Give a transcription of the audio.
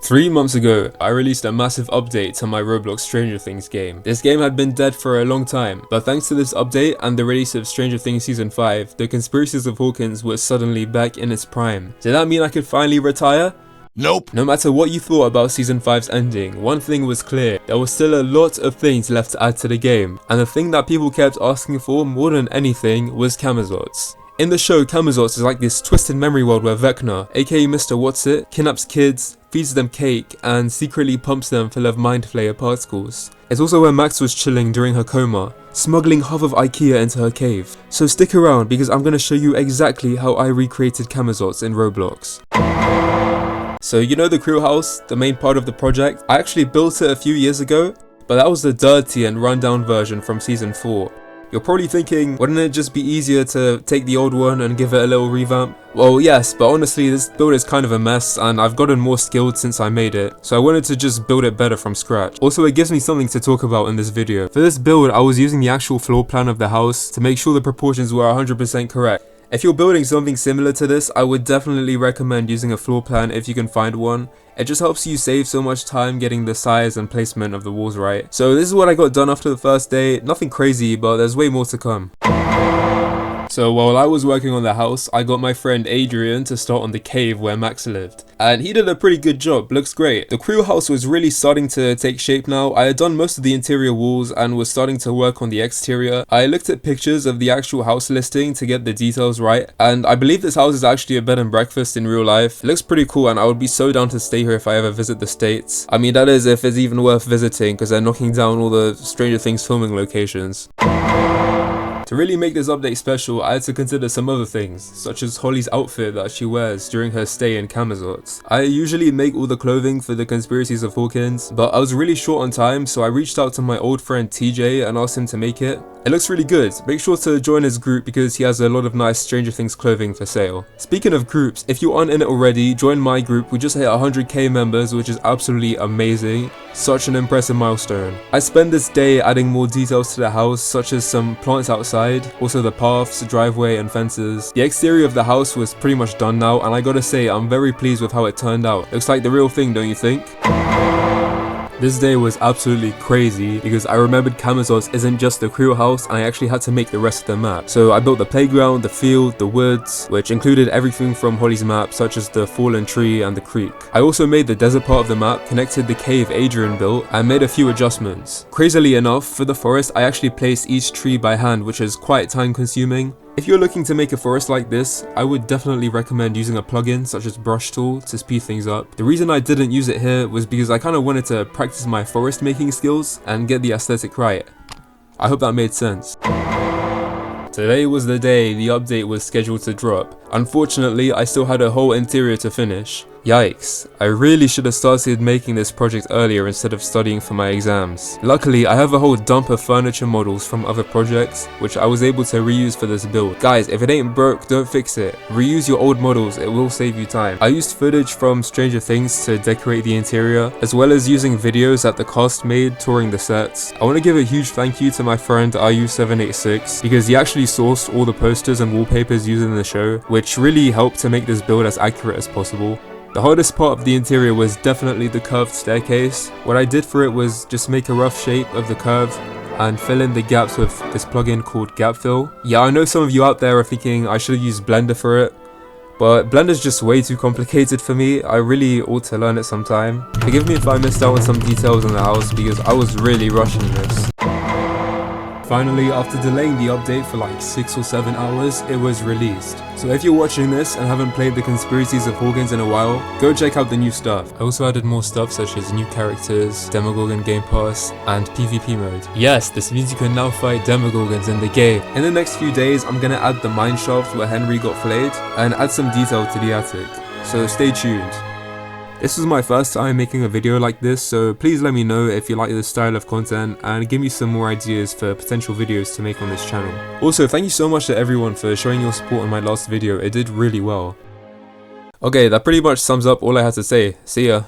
3 months ago, I released a massive update to my Roblox Stranger Things game. This game had been dead for a long time, but thanks to this update and the release of Stranger Things Season 5, the Conspiracies of Hawkins was suddenly back in its prime. Did that mean I could finally retire? Nope. No matter what you thought about Season 5's ending, one thing was clear: there was still a lot of things left to add to the game, and the thing that people kept asking for more than anything was Camazotz. In the show, Camazotz is like this twisted memory world where Vecna, aka Mr. What's-It, kidnaps kids, feeds them cake, and secretly pumps them full of mind flayer particles. It's also where Max was chilling during her coma, smuggling half of IKEA into her cave. So stick around because I'm gonna show you exactly how I recreated Camazotz in Roblox. So you know the Creel house, the main part of the project? I actually built it a few years ago, but that was the dirty and rundown version from Season 4. You're probably thinking, wouldn't it just be easier to take the old one and give it a little revamp? Well, yes, but honestly this build is kind of a mess and I've gotten more skilled since I made it, so I wanted to just build it better from scratch. Also, it gives me something to talk about in this video. For this build, I was using the actual floor plan of the house to make sure the proportions were 100% correct. If you're building something similar to this, I would definitely recommend using a floor plan if you can find one. It just helps you save so much time getting the size and placement of the walls right. So this is what I got done after the first day. Nothing crazy, but there's way more to come. So while I was working on the house, I got my friend Adrian to start on the cave where Max lived. And he did a pretty good job, looks great. The Creel house was really starting to take shape now. I had done most of the interior walls and was starting to work on the exterior. I looked at pictures of the actual house listing to get the details right. And I believe this house is actually a bed and breakfast in real life. It looks pretty cool and I would be so down to stay here if I ever visit the States. I mean, that is if it's even worth visiting because they're knocking down all the Stranger Things filming locations. To really make this update special, I had to consider some other things, such as Holly's outfit that she wears during her stay in Camazotz. I usually make all the clothing for the Conspiracies of Hawkins, but I was really short on time, so I reached out to my old friend TJ and asked him to make it. It looks really good. Make sure to join his group because he has a lot of nice Stranger Things clothing for sale. Speaking of groups, if you aren't in it already, join my group. We just hit 100k members, which is absolutely amazing. Such an impressive milestone. I spent this day adding more details to the house, such as some plants outside, also the paths, driveway and fences. The exterior of the house was pretty much done now, and I gotta say I'm very pleased with how it turned out. Looks like the real thing, don't you think? This day was absolutely crazy because I remembered Camazotz isn't just the Creel house and I actually had to make the rest of the map. So I built the playground, the field, the woods, which included everything from Holly's map such as the fallen tree and the creek. I also made the desert part of the map, connected the cave Adrian built, and made a few adjustments. Crazily enough, for the forest I actually placed each tree by hand, which is quite time consuming. If you're looking to make a forest like this, I would definitely recommend using a plugin such as Brush Tool to speed things up. The reason I didn't use it here was because I kind of wanted to practice my forest making skills and get the aesthetic right. I hope that made sense. Today was the day the update was scheduled to drop. Unfortunately, I still had a whole interior to finish. Yikes, I really should have started making this project earlier instead of studying for my exams. Luckily, I have a whole dump of furniture models from other projects, which I was able to reuse for this build. Guys, if it ain't broke, don't fix it. Reuse your old models, it will save you time. I used footage from Stranger Things to decorate the interior, as well as using videos that the cast made touring the sets. I want to give a huge thank you to my friend RU786, because he actually sourced all the posters and wallpapers used in the show, which really helped to make this build as accurate as possible. The hardest part of the interior was definitely the curved staircase. What I did for it was just make a rough shape of the curve and fill in the gaps with this plugin called Gap Fill. Yeah, I know some of you out there are thinking I should have used Blender for it, but Blender's just way too complicated for me. I really ought to learn it sometime. Forgive me if I missed out on some details in the house because I was really rushing this. Finally, after delaying the update for like 6 or 7 hours, it was released. So if you're watching this and haven't played the Conspiracies of Hawkins in a while, go check out the new stuff. I also added more stuff such as new characters, Demogorgon Game Pass, and PvP mode. Yes, this means you can now fight Demogorgons in the game. In the next few days, I'm gonna add the mine shaft where Henry got flayed, and add some detail to the attic. So stay tuned. This was my first time making a video like this, so please let me know if you like this style of content and give me some more ideas for potential videos to make on this channel. Also, thank you so much to everyone for showing your support on my last video, it did really well. Okay, that pretty much sums up all I had to say. See ya.